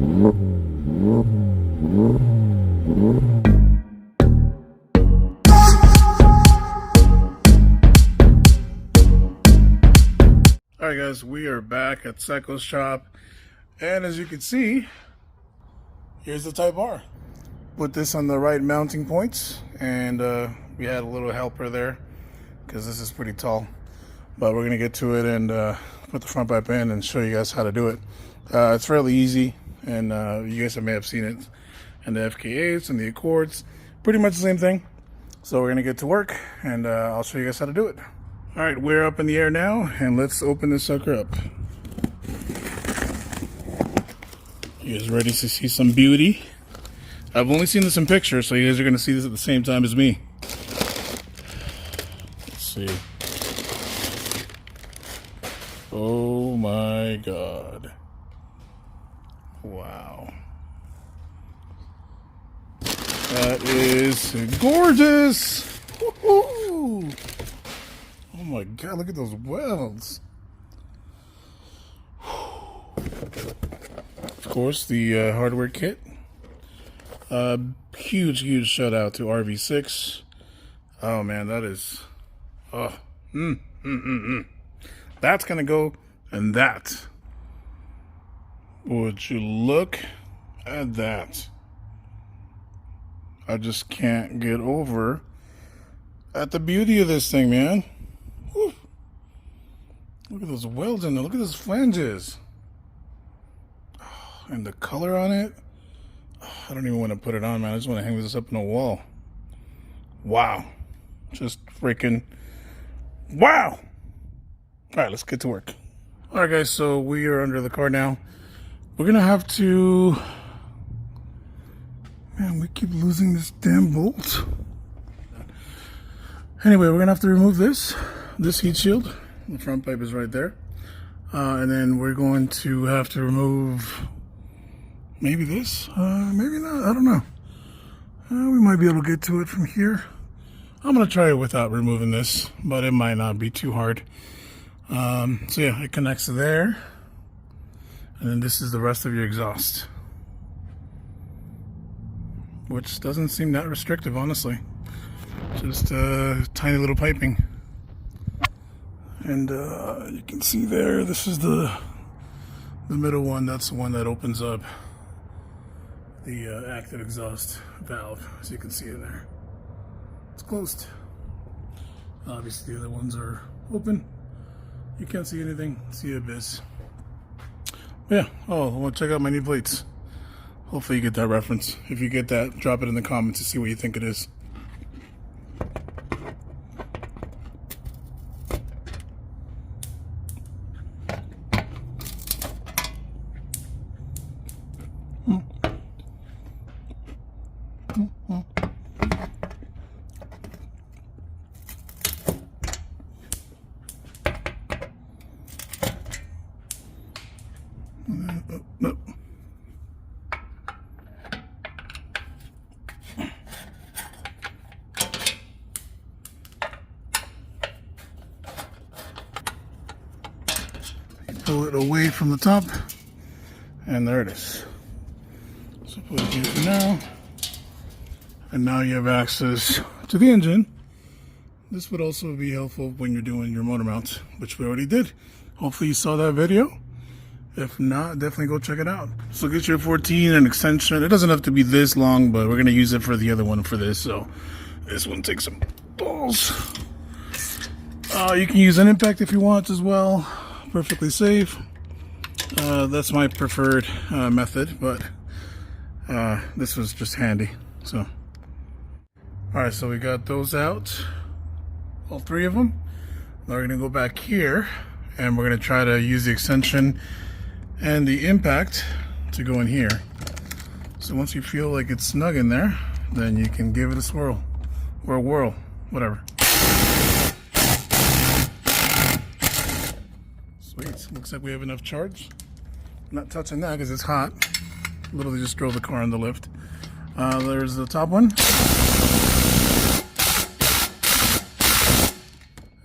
Alright guys, we are back at Psycho's shop, and as you can see, here's the Type R. Put this on the right mounting points, and we had a little helper there because this is pretty tall, but we're gonna get to it and put the front pipe in and show you guys how to do it. It's fairly easy, and you guys may have seen it in the FK8s and the Accords, pretty much the same thing. So we're gonna get to work, and I'll show you guys how to do it. All right, we're up in the air now, and let's open this sucker up. You guys ready to see some beauty? I've only seen this in pictures, so you guys are going to see this at the same time as me. Let's see. Oh my God. Wow. That is gorgeous. Woohoo! Oh my God, look at those welds. Of course, the hardware kit. Huge shout out to RV6. Oh man, that is, that's gonna go in that. Would you look at that? I just can't get over at the beauty of this thing, man. Whew. Look at those welds in there. Look at those flanges. Oh, and the color on it. Oh, I don't even want to put it on, man. I just want to hang this up on a wall. Wow. Just freaking wow. All right, let's get to work. All right, guys, so we are under the car now. We're going to have to... Man, we keep losing this damn bolt. Anyway, we're going to have to remove this heat shield. The front pipe is right there. And then we're going to have to remove maybe this, maybe not, I don't know. We might be able to get to it from here. I'm going to try it without removing this, but it might not be too hard. So yeah, it connects to there. And then this is the rest of your exhaust, which doesn't seem that restrictive, honestly. Just tiny little piping. And you can see there, this is the middle one. That's the one that opens up the active exhaust valve, as you can see it there. It's closed. Obviously the other ones are open. You can't see anything, see abyss. But yeah, oh, I want to check out my new plates. Hopefully you get that reference. If you get that, drop it in the comments to see what you think it is. Pull it away from the top, and there it is. So put it here for now, and now you have access to the engine. This would also be helpful when you're doing your motor mounts, which we already did. Hopefully you saw that video. If not, definitely go check it out. So get your 14 and extension. It doesn't have to be this long, but we're gonna use it for the other one for this. So this one takes some balls. You can use an impact if you want as well. Perfectly safe. That's my preferred method, but this was just handy. So, all right, so we got those out, all three of them. Now we're gonna go back here, and we're gonna try to use the extension and the impact to go in here. So once you feel like it's snug in there, then you can give it a swirl or a whirl, whatever. Sweet, looks like we have enough charge. Not touching that because it's hot. Literally just drove the car on the lift. There's the top one.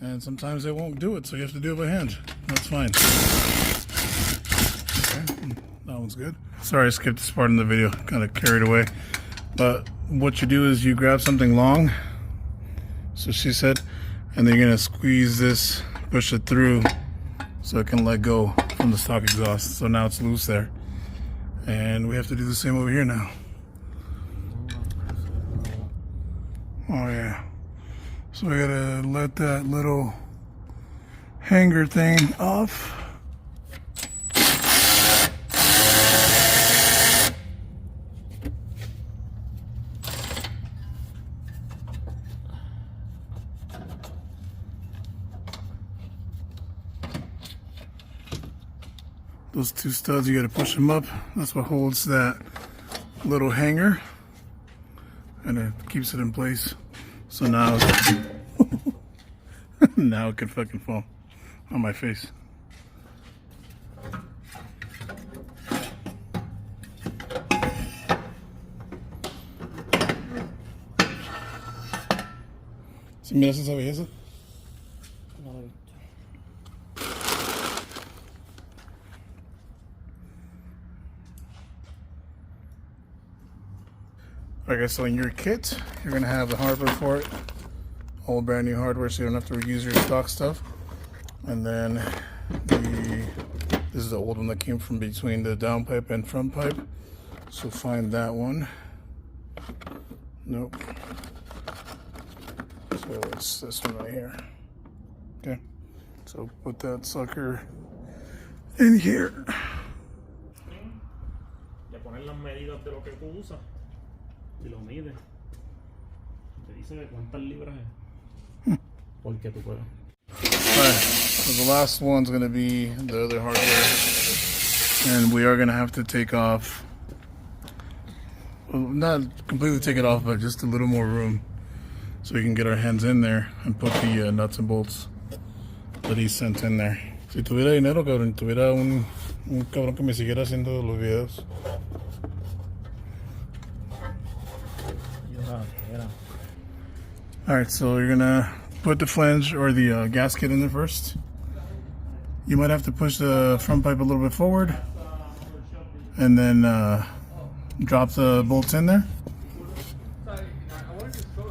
And sometimes they won't do it, so you have to do it by hand. That's fine. Okay, that one's sounds good. Sorry I skipped this part in the video, kind of carried away. But what you do is you grab something long, so she said, and then you're gonna squeeze this, push it through so it can let go from the stock exhaust. So now it's loose there. And we have to do the same over here now. Oh yeah. So we gotta let that little hanger thing off. Those two studs, you gotta push them up. That's what holds that little hanger, and it keeps it in place. So now, now it can fucking fall on my face. ¿Sí miras esa belleza? Okay, so in your kit, you're gonna have the hardware for it, all brand new hardware, so you don't have to reuse your stock stuff. And then this is the old one that came from between the downpipe and front pipe. So find that one. Nope. So it's this one right here. Okay. So put that sucker in here. Y lo mide, te dice de cuántas libras es, porque tú puedes. Alright, so the last one's going to be the other hardware, and we are going to have to take off, well, not completely take it off, but just a little more room so we can get our hands in there and put the nuts and bolts that he sent in there. Si tuviera dinero, cabrón, tuviera un cabrón que me siguiera haciendo los videos. Alright, so you're gonna put the flange or the gasket in there first. You might have to push the front pipe a little bit forward and then drop the bolts in there,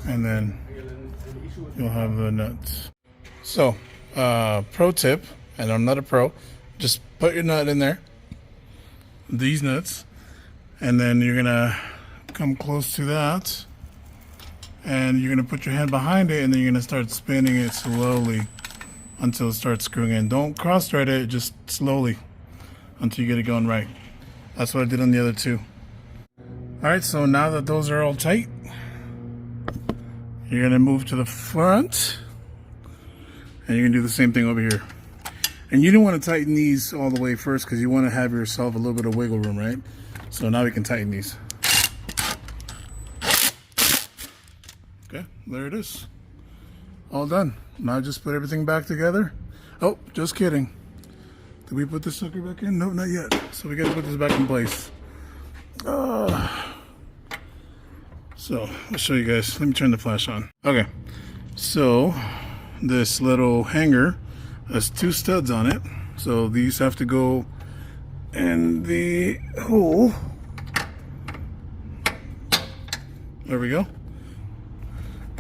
and then you'll have the nuts. So, pro tip, and I'm not a pro, just put your nut in there, these nuts, and then you're gonna come close to that. And you're going to put your hand behind it, and then you're going to start spinning it slowly until it starts screwing in. Don't cross-thread it, just slowly until you get it going right. That's what I did on the other two. Alright, so now that those are all tight, you're going to move to the front, and you're going to do the same thing over here. And you don't want to tighten these all the way first because you want to have yourself a little bit of wiggle room, right? So now we can tighten these. Okay, there it is. All done. Now just put everything back together. Oh, just kidding. Did we put this sucker back in? No, not yet. So we gotta put this back in place. So, I'll show you guys. Let me turn the flash on. Okay, so this little hanger has two studs on it. So these have to go in the hole. There we go.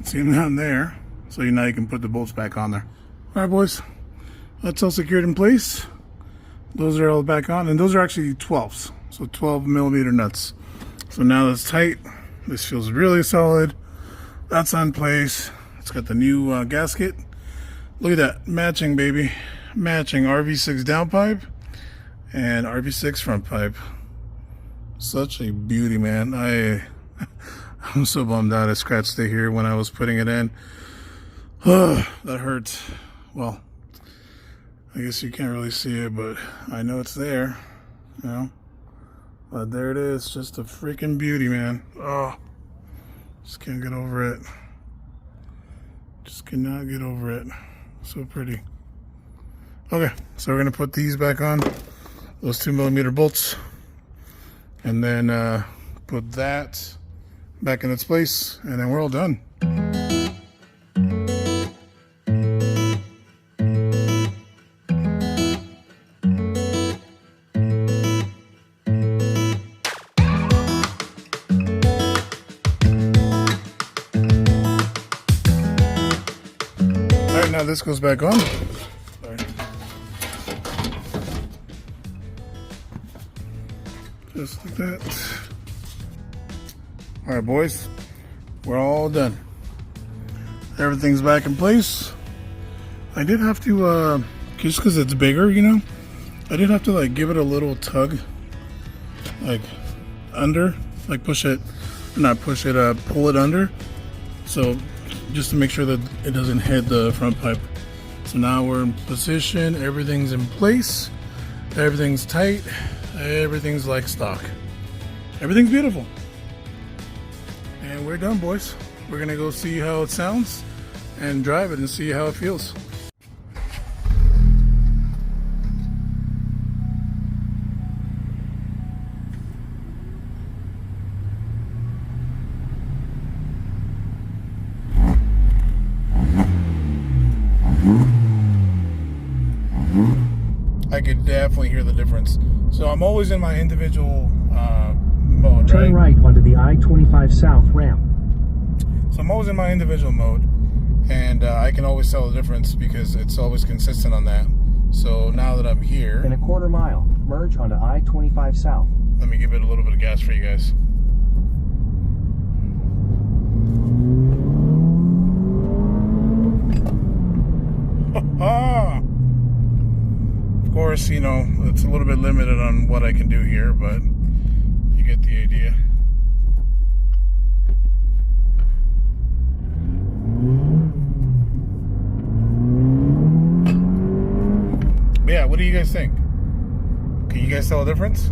See them down there, so now you can put the bolts back on there. All right, boys, that's all secured in place. Those are all back on, and those are actually 12s, so 12mm nuts. So now that's tight. This feels really solid. That's on place. It's got the new gasket. Look at that, matching, baby, matching RV6 downpipe and RV6 front pipe. Such a beauty, man. I'm so bummed out I scratched it here when I was putting it in. That hurts. Well, I guess you can't really see it, but I know it's there, you know. But there it is, just a freaking beauty, man. Oh, just can't get over it. Just cannot get over it. So pretty. Okay, so we're gonna put these back on, those 2mm bolts, and then put that back in its place, and then we're all done. this goes back on. Sorry. Just like that. All right, boys, we're all done. Everything's back in place. I did have to, just because it's bigger, you know, I did have to like give it a little tug, like under, like push it, not push it, pull it under. So just to make sure that it doesn't hit the front pipe. So now we're in position, everything's in place, everything's tight, everything's like stock. Everything's beautiful. And we're done, boys. We're gonna go see how it sounds and drive it and see how it feels. I could definitely hear the difference. So I'm always in my individual mode, Turn right onto the I-25 South ramp. So I'm always in my individual mode, and I can always tell the difference because it's always consistent on that. So now that I'm here, In a quarter mile, merge onto I-25 South. let me give it a little bit of gas for you guys. Of course, you know, it's a little bit limited on what I can do here, but you get the idea. But yeah, what do you guys think? Can you guys tell a difference?